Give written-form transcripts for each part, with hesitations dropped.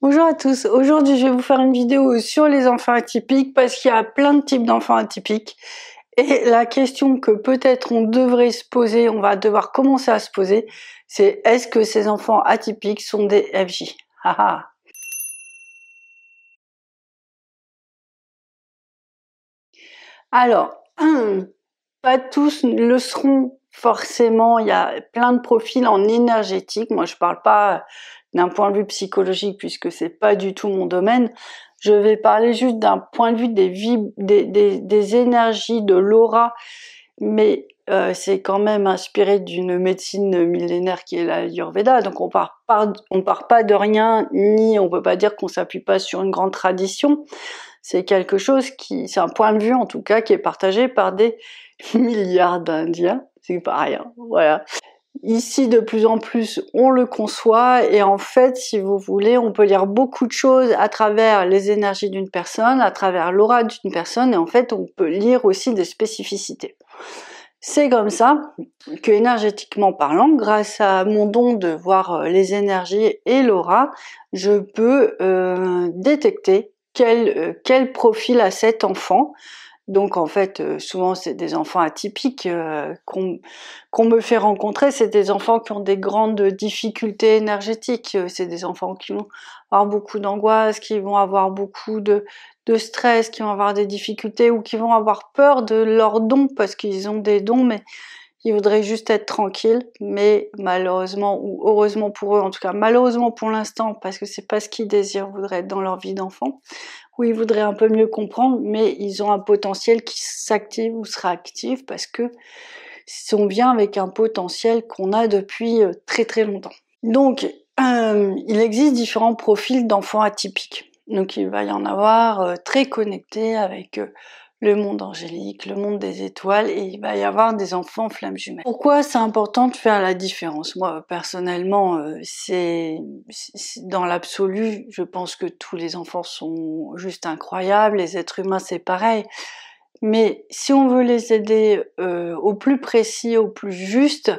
Bonjour à tous, aujourd'hui je vais vous faire une vidéo sur les enfants atypiques parce qu'il y a plein de types d'enfants atypiques et la question que peut-être on devrait se poser, on va devoir commencer à se poser, c'est est-ce que ces enfants atypiques sont des FJ? Haha. Alors, pas tous le seront forcément, il y a plein de profils en énergétique, moi je parle pas d'un point de vue psychologique puisque c'est pas du tout mon domaine, je vais parler juste d'un point de vue des énergies, de l'aura, mais c'est quand même inspiré d'une médecine millénaire qui est la Ayurveda, donc on part pas de rien, ni on peut pas dire qu'on s'appuie pas sur une grande tradition. C'est quelque chose c'est un point de vue en tout cas qui est partagé par des milliards d'Indiens, c'est pas rien, voilà. Ici, de plus en plus, on le conçoit et en fait, si vous voulez, on peut lire beaucoup de choses à travers les énergies d'une personne, à travers l'aura d'une personne et en fait, on peut lire aussi des spécificités. C'est comme ça que, énergétiquement parlant, grâce à mon don de voir les énergies et l'aura, je peux détecter quel profil a cet enfant. Donc en fait, souvent c'est des enfants atypiques qu'on me fait rencontrer, c'est des enfants qui ont des grandes difficultés énergétiques, c'est des enfants qui vont avoir beaucoup d'angoisse, qui vont avoir beaucoup de stress, qui vont avoir des difficultés ou qui vont avoir peur de leurs dons parce qu'ils ont des dons mais ils voudraient juste être tranquilles, mais malheureusement ou heureusement pour eux, en tout cas malheureusement pour l'instant parce que c'est pas ce qu'ils désirent, voudraient être dans leur vie d'enfant, où ils voudraient un peu mieux comprendre, mais ils ont un potentiel qui s'active ou sera actif parce que on vient avec un potentiel qu'on a depuis très très longtemps. Donc, il existe différents profils d'enfants atypiques. Donc, il va y en avoir très connectés avec le monde angélique, le monde des étoiles, et il va y avoir des enfants flammes jumelles. Pourquoi c'est important de faire la différence? Moi, personnellement, c'est dans l'absolu, je pense que tous les enfants sont juste incroyables, les êtres humains c'est pareil, mais si on veut les aider au plus précis, au plus juste,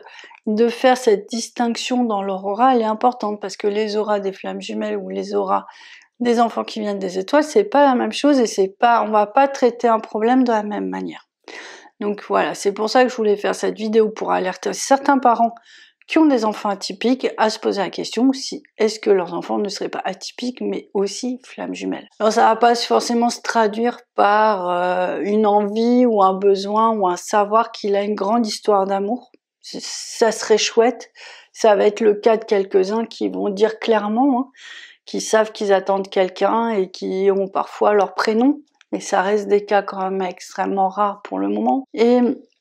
de faire cette distinction dans leur aura, elle est importante parce que les auras des flammes jumelles ou les auras des enfants qui viennent des étoiles, c'est pas la même chose et on va pas traiter un problème de la même manière. Donc voilà, c'est pour ça que je voulais faire cette vidéo pour alerter certains parents qui ont des enfants atypiques à se poser la question si est-ce que leurs enfants ne seraient pas atypiques mais aussi flammes jumelles. Alors ça va pas forcément se traduire par une envie ou un besoin ou un savoir qu'il a une grande histoire d'amour. Ça serait chouette. Ça va être le cas de quelques-uns qui vont dire clairement, qui savent qu'ils attendent quelqu'un et qui ont parfois leur prénom, mais ça reste des cas quand même extrêmement rares pour le moment. Et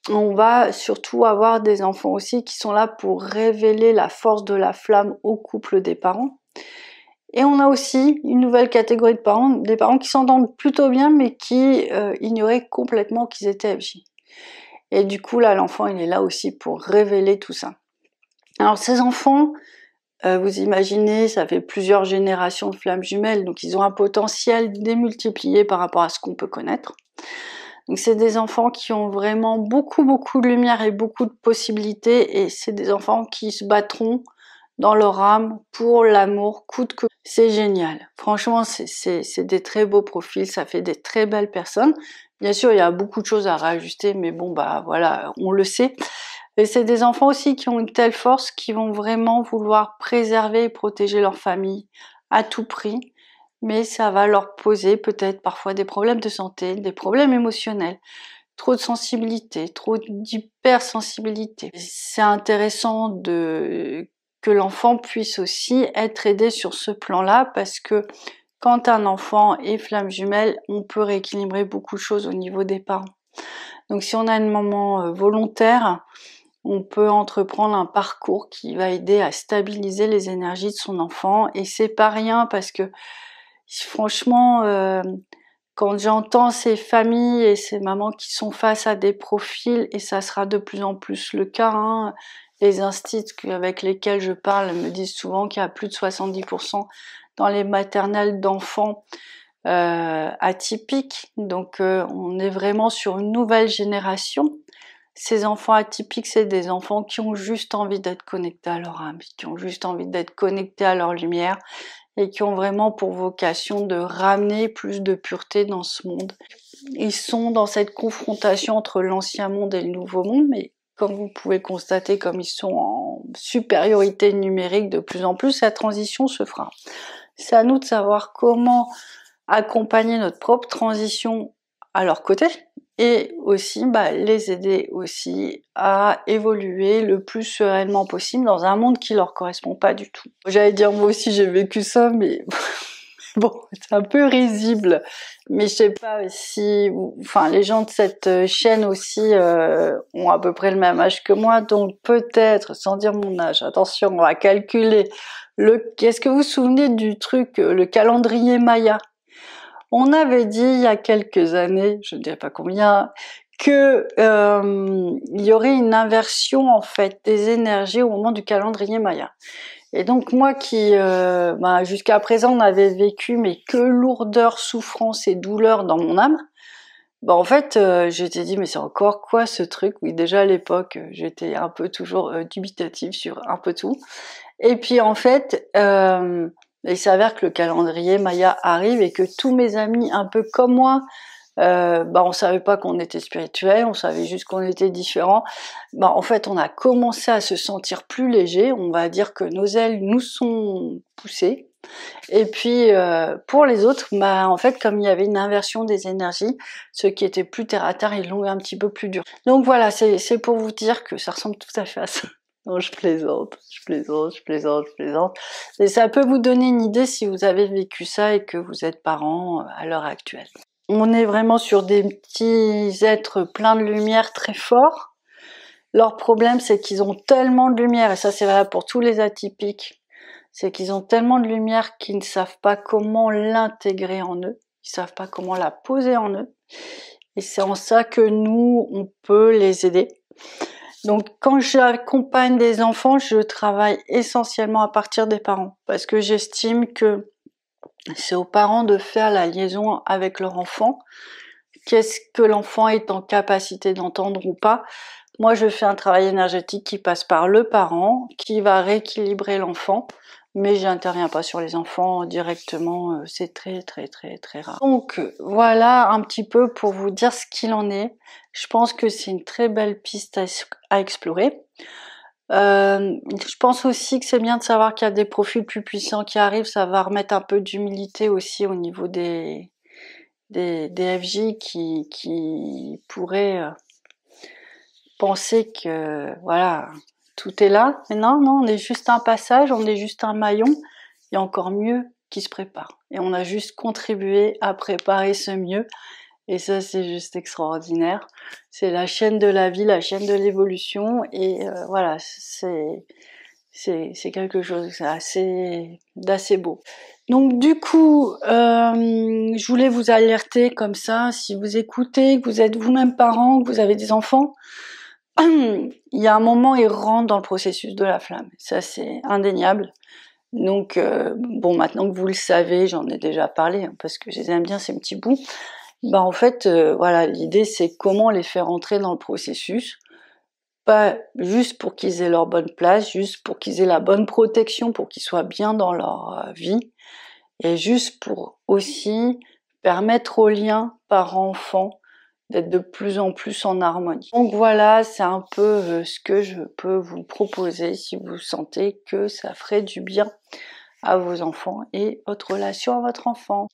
on va surtout avoir des enfants aussi qui sont là pour révéler la force de la flamme au couple des parents. Et on a aussi une nouvelle catégorie de parents, des parents qui s'entendent plutôt bien mais qui ignoraient complètement qu'ils étaient FJ. Et du coup là, l'enfant il est là aussi pour révéler tout ça. Alors ces enfants, vous imaginez, ça fait plusieurs générations de flammes jumelles, donc ils ont un potentiel démultiplié par rapport à ce qu'on peut connaître. Donc c'est des enfants qui ont vraiment beaucoup de lumière et beaucoup de possibilités, et c'est des enfants qui se battront dans leur âme pour l'amour coûte que coûte. C'est génial. Franchement, c'est des très beaux profils, ça fait des très belles personnes. Bien sûr, il y a beaucoup de choses à réajuster, mais bon, bah voilà, on le sait. Et c'est des enfants aussi qui ont une telle force qu'ils vont vraiment vouloir préserver et protéger leur famille à tout prix, mais ça va leur poser peut-être parfois des problèmes de santé, des problèmes émotionnels, trop de sensibilité, trop d'hypersensibilité. C'est intéressant que l'enfant puisse aussi être aidé sur ce plan-là parce que quand un enfant est flamme jumelle, on peut rééquilibrer beaucoup de choses au niveau des parents. Donc si on a une maman volontaire, on peut entreprendre un parcours qui va aider à stabiliser les énergies de son enfant, et c'est pas rien parce que franchement quand j'entends ces familles et ces mamans qui sont face à des profils, et ça sera de plus en plus le cas, les instituts avec lesquels je parle me disent souvent qu'il y a plus de 70% dans les maternelles d'enfants atypiques, donc on est vraiment sur une nouvelle génération. Ces enfants atypiques, c'est des enfants qui ont juste envie d'être connectés à leur âme, qui ont juste envie d'être connectés à leur lumière et qui ont vraiment pour vocation de ramener plus de pureté dans ce monde. Ils sont dans cette confrontation entre l'ancien monde et le nouveau monde, mais comme vous pouvez constater, comme ils sont en supériorité numérique de plus en plus, la transition se fera. C'est à nous de savoir comment accompagner notre propre transition à leur côté et aussi les aider aussi à évoluer le plus sereinement possible dans un monde qui leur correspond pas du tout. J'allais dire moi aussi j'ai vécu ça, mais bon, c'est un peu risible, mais je sais pas si, enfin, les gens de cette chaîne aussi ont à peu près le même âge que moi, donc peut-être, sans dire mon âge, attention, on va calculer est-ce que vous vous souvenez du truc, le calendrier Maya? On avait dit il y a quelques années, je ne dirais pas combien, que il y aurait une inversion en fait des énergies au moment du calendrier Maya. Et donc moi qui jusqu'à présent n'avais vécu mais que lourdeur, souffrance et douleur dans mon âme, en fait j'étais dit mais c'est encore quoi ce truc? Oui, déjà à l'époque j'étais un peu toujours dubitative sur un peu tout. Et puis en fait il s'avère que le calendrier Maya arrive et que tous mes amis un peu comme moi, on savait pas qu'on était spirituel, on savait juste qu'on était différents. En fait, on a commencé à se sentir plus léger. On va dire que nos ailes nous sont poussées. Et puis pour les autres, en fait, comme il y avait une inversion des énergies, ceux qui étaient plus terre à terre, ils l'ont eu un petit peu plus dur. Donc voilà, c'est pour vous dire que ça ressemble tout à fait à ça. Non, je plaisante. Et ça peut vous donner une idée si vous avez vécu ça et que vous êtes parents à l'heure actuelle. On est vraiment sur des petits êtres pleins de lumière très forts. Leur problème, c'est qu'ils ont tellement de lumière, et ça c'est valable pour tous les atypiques, c'est qu'ils ont tellement de lumière qu'ils ne savent pas comment l'intégrer en eux, ils savent pas comment la poser en eux. Et c'est en ça que nous, on peut les aider. Donc quand j'accompagne des enfants, je travaille essentiellement à partir des parents, parce que j'estime que c'est aux parents de faire la liaison avec leur enfant. Qu'est-ce que l'enfant est en capacité d'entendre ou pas? Moi, je fais un travail énergétique qui passe par le parent, qui va rééquilibrer l'enfant, mais j'interviens pas sur les enfants directement, c'est très rare. Donc voilà un petit peu pour vous dire ce qu'il en est. Je pense que c'est une très belle piste à explorer. Je pense aussi que c'est bien de savoir qu'il y a des profils plus puissants qui arrivent, ça va remettre un peu d'humilité aussi au niveau des FJ qui pourraient penser que voilà, tout est là. Mais non, on est juste un passage, on est juste un maillon, il y a encore mieux qui se prépare. Et on a juste contribué à préparer ce mieux. Et ça, c'est juste extraordinaire. C'est la chaîne de la vie, la chaîne de l'évolution. Et voilà, c'est quelque chose d'assez beau. Donc du coup, je voulais vous alerter comme ça, si vous écoutez, que vous êtes vous-même parent, que vous avez des enfants, il y a un moment, ils rentrent dans le processus de la flamme. Ça, c'est indéniable. Donc, maintenant que vous le savez, j'en ai déjà parlé, parce que je les aime bien, ces petits bouts. En fait, voilà, l'idée, c'est comment les faire entrer dans le processus. Pas juste pour qu'ils aient leur bonne place, juste pour qu'ils aient la bonne protection, pour qu'ils soient bien dans leur vie, et juste pour aussi permettre au lien parent-enfant d'être de plus en plus en harmonie. Donc voilà, c'est un peu ce que je peux vous proposer si vous sentez que ça ferait du bien à vos enfants et votre relation à votre enfant.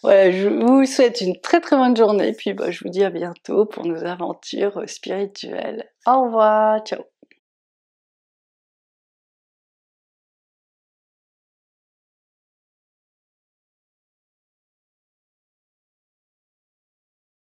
Voilà, je vous souhaite une très bonne journée, puis je vous dis à bientôt pour nos aventures spirituelles. Au revoir, ciao.